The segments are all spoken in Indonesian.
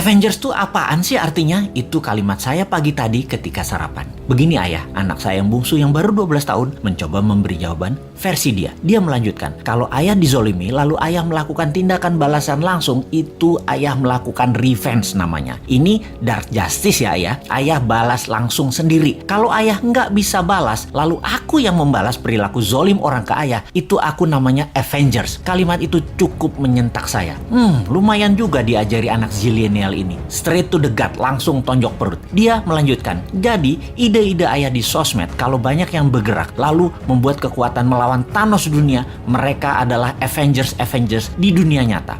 Avengers tuh apaan sih artinya? Itu kalimat saya pagi tadi ketika sarapan. Begini ayah, anak saya yang bungsu yang baru 12 tahun mencoba memberi jawaban versi dia. Dia melanjutkan, kalau ayah dizolimi lalu ayah melakukan tindakan balasan langsung, itu ayah melakukan revenge namanya. Ini dark justice ya ayah. Ayah balas langsung sendiri. Kalau ayah nggak bisa balas, lalu aku yang membalas perilaku zolim orang ke ayah, itu aku namanya Avengers. Kalimat itu cukup menyentak saya. Lumayan juga diajari anak zilenial ini. Straight to the gut, langsung tonjok perut. Dia melanjutkan, jadi ide-ide ayah di sosmed kalau banyak yang bergerak lalu membuat kekuatan melawan Thanos dunia, mereka adalah Avengers di dunia nyata.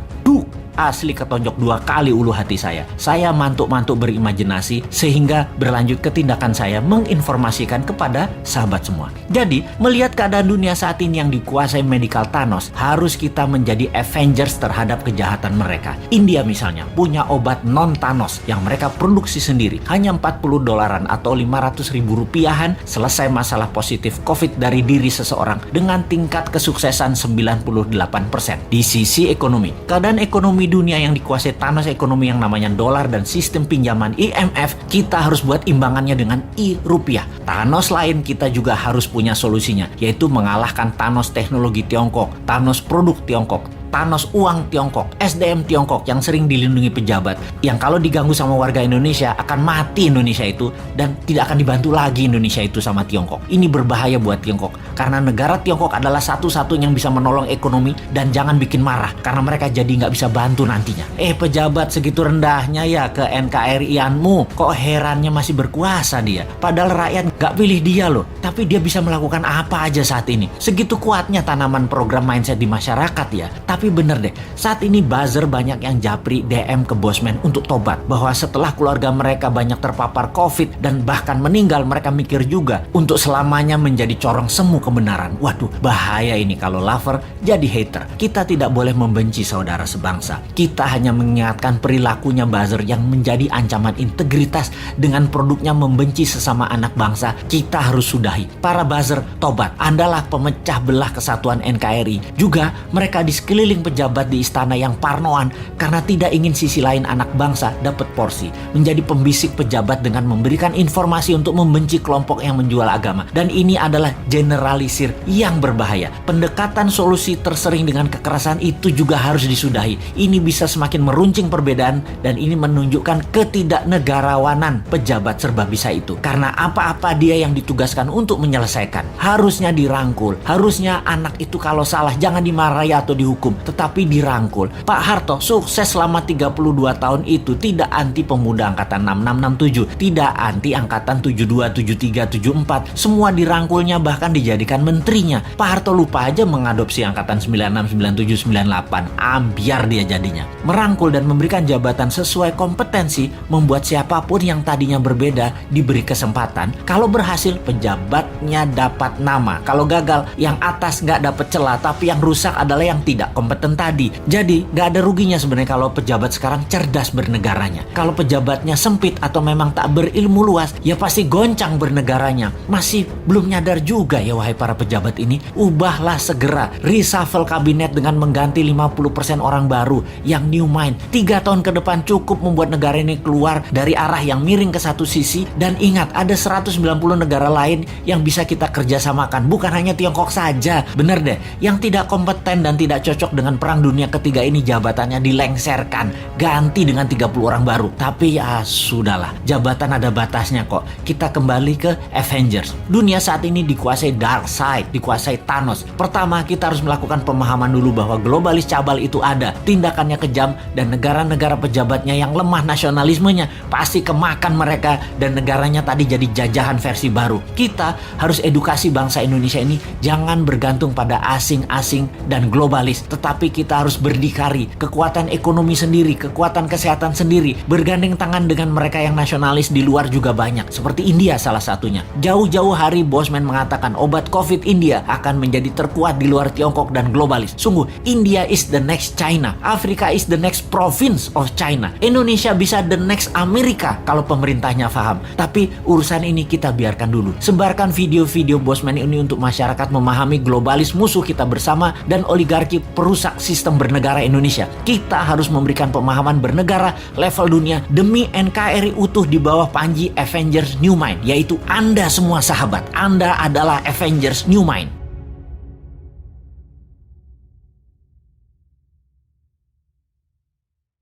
Asli ketonjok 2 kali ulu hati saya. Saya mantuk-mantuk berimajinasi sehingga berlanjut ke tindakan saya menginformasikan kepada sahabat semua. Jadi, melihat keadaan dunia saat ini yang dikuasai medical Thanos, harus kita menjadi Avengers terhadap kejahatan mereka. India misalnya punya obat non-Thanos yang mereka produksi sendiri. Hanya $40 atau 500 ribu rupiahan selesai masalah positif COVID dari diri seseorang dengan tingkat kesuksesan 98%. Di sisi ekonomi, keadaan ekonomi dunia yang dikuasai Thanos, ekonomi yang namanya dolar dan sistem pinjaman IMF, kita harus buat imbangannya dengan rupiah. Thanos lain kita juga harus punya solusinya, yaitu mengalahkan Thanos teknologi Tiongkok, Thanos produk Tiongkok, Thanos uang Tiongkok, SDM Tiongkok yang sering dilindungi pejabat, yang kalau diganggu sama warga Indonesia akan mati Indonesia itu dan tidak akan dibantu lagi Indonesia itu sama Tiongkok. Ini berbahaya buat Tiongkok karena negara Tiongkok adalah satu-satunya yang bisa menolong ekonomi, dan jangan bikin marah karena mereka jadi nggak bisa bantu nantinya. Pejabat segitu rendahnya ya ke NKRI-anmu, kok herannya masih berkuasa dia, padahal rakyat nggak pilih dia loh, tapi dia bisa melakukan apa aja saat ini. Segitu kuatnya tanaman program mindset di masyarakat ya. Tapi bener deh, saat ini buzzer banyak yang japri DM ke Bosman untuk tobat, bahwa setelah keluarga mereka banyak terpapar COVID dan bahkan meninggal, mereka mikir juga untuk selamanya menjadi corong semu kebenaran. Waduh, bahaya ini kalau lover jadi hater. Kita tidak boleh membenci saudara sebangsa. Kita hanya mengingatkan perilakunya buzzer yang menjadi ancaman integritas dengan produknya membenci sesama anak bangsa. Kita harus sudahi. Para buzzer, tobat. Andalah pemecah belah kesatuan NKRI. Juga mereka di sekeliling pejabat di istana yang parnoan karena tidak ingin sisi lain anak bangsa dapat porsi, menjadi pembisik pejabat dengan memberikan informasi untuk membenci kelompok yang menjual agama. Dan ini adalah generalisir yang berbahaya. Pendekatan solusi tersering dengan kekerasan itu juga harus disudahi. Ini bisa semakin meruncing perbedaan, dan ini menunjukkan ketidaknegarawanan pejabat serba bisa itu. Karena apa-apa dia yang ditugaskan untuk menyelesaikan harusnya dirangkul. Harusnya anak itu kalau salah jangan dimarahi atau dihukum, tetapi dirangkul. Pak Harto sukses selama 32 tahun itu, tidak anti pemuda angkatan 6667, tidak anti angkatan 72, 73, 74, semua dirangkulnya, bahkan dijadikan menterinya. Pak Harto lupa aja mengadopsi angkatan 96, 97, 98, ambiar dia jadinya. Merangkul dan memberikan jabatan sesuai kompetensi membuat siapapun yang tadinya berbeda diberi kesempatan. Kalau berhasil, pejabatnya dapat nama. Kalau gagal, yang atas nggak dapat celah, tapi yang rusak adalah yang tidak kompeten tadi. Jadi gak ada ruginya sebenarnya kalau pejabat sekarang cerdas bernegaranya. Kalau pejabatnya sempit atau memang tak berilmu luas, ya pasti goncang bernegaranya. Masih belum nyadar juga ya wahai para pejabat ini. Ubahlah segera, reshuffle kabinet dengan mengganti 50% orang baru yang new mind. 3 tahun ke depan cukup membuat negara ini keluar dari arah yang miring ke satu sisi. Dan ingat, ada 190 negara lain yang bisa kita kerjasamakan, bukan hanya Tiongkok saja. Bener deh, yang tidak kompeten dan tidak cocok dengan perang dunia ketiga ini jabatannya dilengserkan, ganti dengan 30 orang baru. Tapi ya sudahlah, jabatan ada batasnya kok. Kita kembali ke Avengers. Dunia saat ini dikuasai dark side, dikuasai Thanos. Pertama, kita harus melakukan pemahaman dulu bahwa globalis cabal itu ada, tindakannya kejam, dan negara-negara pejabatnya yang lemah nasionalismenya pasti kemakan mereka, dan negaranya tadi jadi jajahan versi baru. Kita harus edukasi bangsa Indonesia ini jangan bergantung pada asing-asing dan globalis, tetapi kita harus berdikari, kekuatan ekonomi sendiri, kekuatan kesehatan sendiri, bergandeng tangan dengan mereka yang nasionalis di luar juga banyak, seperti India salah satunya. Jauh-jauh hari Bosman mengatakan obat post-COVID India akan menjadi terkuat di luar Tiongkok dan globalis. Sungguh, India is the next China. Afrika is the next province of China. Indonesia bisa the next Amerika kalau pemerintahnya paham. Tapi urusan ini kita biarkan dulu. Sebarkan video-video Bosman ini untuk masyarakat memahami globalis musuh kita bersama dan oligarki perusak sistem bernegara Indonesia. Kita harus memberikan pemahaman bernegara level dunia demi NKRI utuh di bawah panji Avengers New Mind, yaitu Anda semua sahabat. Anda adalah Avengers New Mind.